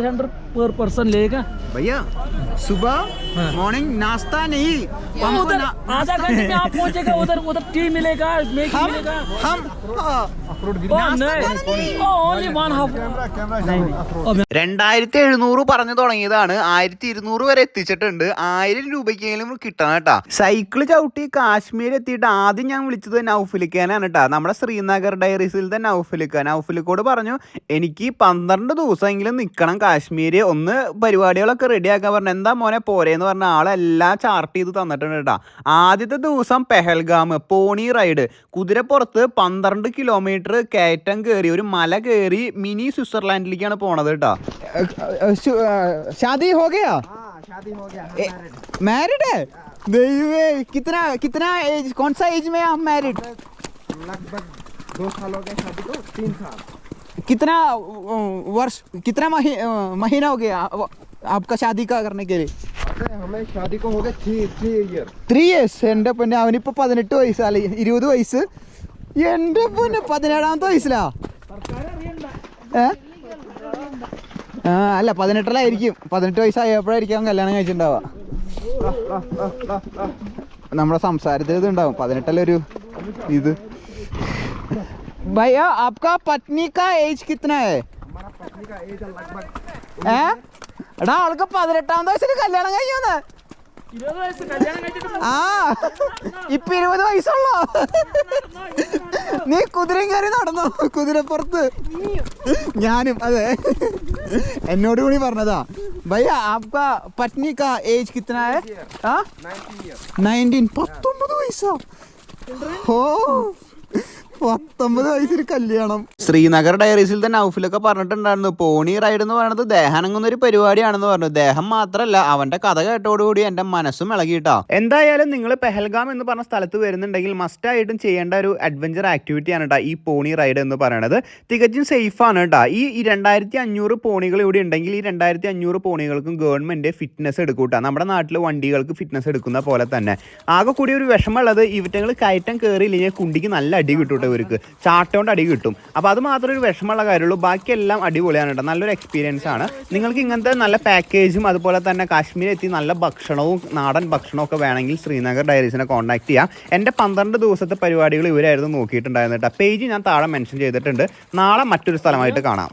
100 पर पर्सन लेगा भैया सुबह मॉर्निंग नाश्ता नहीं उधर आधा घंटे में आप पहुंचेगा उधर टी मिलेगा मैगी मिलेगा हम ओनली 2700 പറഞ്ഞു തുടങ്ങിയതാണ് 1200 വരെ എത്തിച്ചിട്ടുണ്ട്. 1000 രൂപയ്ക്കെങ്കിലും കിട്ടണം കേട്ടാ. സൈക്കിള് ചവിട്ടി കാശ്മീർ എത്തിയിട്ട് ആദ്യം ഞാൻ വിളിച്ചത് നൗഫലിക്കാനാണ് കേട്ടാ. നമ്മുടെ ശ്രീനഗർ ഡയറീസിലത്തെ നൗഫലിക്കോട് പറഞ്ഞു എനിക്ക് 12 ദിവസമെങ്കിലും നിൽക്കണം കാശ്മീര്, ഒന്ന് പരിപാടികളൊക്കെ റെഡിയാക്കാൻ പറഞ്ഞു. എന്താ മോനെ പോരേന്ന് പറഞ്ഞ ആളെല്ലാം ചാർട്ട് ചെയ്ത് തന്നിട്ടുണ്ട് കേട്ടാ. ആദ്യത്തെ ദിവസം പെഹൽഗാം പോണി റൈഡ്, കുതിരപ്പുറത്ത് 12 കിലോമീറ്റർ കയറ്റം കയറി ഒരു മല കയറി മിനി സ്വിറ്റ്സർലാൻഡിലേക്കാണ് പോണത് കേട്ടോ. शादी हो गया? मैरिड है? कितना एज, कौन सा एज में आप मैरिड? लगभग 2 साल हो गए शादी को, 3 साल. कितना वर्ष, कितना महीना हो गया आपका शादी का करने के लिए? हमें शादी को हो गए 3 years. 3 years. എൻ്റെ പൊന്നെ അവനിപ്പോൾ 18 വയസ്സല്ല 20 വയസ്സ്. എൻ്റെ പൊന്നെ 17ാമത്തെ വയസ്സിലാ. അല്ല 18-ലായിരിക്കും, 18 വയസ്സായപ്പോഴായിരിക്കും അവൻ കല്യാണം കഴിച്ചിട്ടുണ്ടാവുക. നമ്മുടെ സംസാരത്തിൽ ഇത് ഉണ്ടാവും 18-ലൊരു ഇത്. भैया आपका पत्नी का एज कितना है? हमारा पत्नी का एज लगभग എടാ ആൾക്ക് 18ാമത്തെ വയസ്സിൽ കല്യാണം കഴിഞ്ഞു. ആ ഇപ്പൊ 20 വയസ്സുള്ളോ? നീ കുതിരയും കയറി നടന്നു കുതിരപ്പുറത്ത്. ഞാനും അതെ, എന്നോട് കൂടി പറഞ്ഞതാ. ഭയ്യ ആപ്കാ പത്നി കാ ഏജ് കിतना है? 19. 19 വയസ്സാ. ഓ 19 വയസ്സിൽ കല്യാണം. ശ്രീനഗർ ഡയറീസിൽ തന്നെ നൗഫിലൊക്കെ പറഞ്ഞിട്ടുണ്ടായിരുന്നു പോണി റൈഡ് എന്ന് പറയുന്നത് ദേഹാനങ്ങുന്ന ഒരു പരിപാടിയാണെന്ന് പറഞ്ഞു. ദേഹം മാത്രമല്ല അവന്റെ കഥ കേട്ടോടുകൂടി എന്റെ മനസ്സും ഇളകിയിട്ടാ. എന്തായാലും നിങ്ങൾ പെഹൽഗാം എന്ന് പറഞ്ഞ സ്ഥലത്ത് വരുന്നുണ്ടെങ്കിൽ മസ്റ്റായിട്ടും ചെയ്യേണ്ട ഒരു അഡ്വഞ്ചർ ആക്ടിവിറ്റിയാണ് കേട്ടോ ഈ പോണി റൈഡ് എന്ന് പറയുന്നത്. തികച്ചും സേഫ് ആണ് കേട്ടോ. ഈ 2500 പോണികൾ ഇവിടെ ഉണ്ടെങ്കിൽ ഈ 2500 പോണികൾക്കും ഗവൺമെന്റ് ഫിറ്റ്നസ് എടുക്കൂട്ടാ. നമ്മുടെ നാട്ടിൽ വണ്ടികൾക്ക് ഫിറ്റ്നസ് എടുക്കുന്ന പോലെ തന്നെ. ആകെ കൂടി ഒരു വിഷമമുള്ളത് ഇവറ്റങ്ങൾ കയറ്റം കയറിയില്ലെങ്കിൽ കുണ്ടിക്ക് നല്ല അടി കിട്ടും, ഇവർക്ക് ചാട്ടോണ്ട് അടി കിട്ടും. അപ്പോൾ അത് മാത്രമേ ഒരു വിഷമമുള്ള കാര്യമുള്ളൂ. ബാക്കിയെല്ലാം അടിപൊളിയാണ് കേട്ടോ. നല്ലൊരു എക്സ്പീരിയൻസ് ആണ്. നിങ്ങൾക്ക് ഇങ്ങനത്തെ നല്ല പാക്കേജും അതുപോലെ തന്നെ കാശ്മീർ എത്തി നല്ല ഭക്ഷണവും നാടൻ ഭക്ഷണവും ഒക്കെ വേണമെങ്കിൽ ശ്രീനഗർ ഡയറീസിനെ കോൺടാക്ട് ചെയ്യാം. എൻ്റെ 12 ദിവസത്തെ പരിപാടികൾ ഇവരായിരുന്നു നോക്കിയിട്ടുണ്ടായിരുന്നു കേട്ടോ. പേജ് ഞാൻ താഴെ മെൻഷൻ ചെയ്തിട്ടുണ്ട്. നാളെ മറ്റൊരു സ്ഥലമായിട്ട് കാണാം.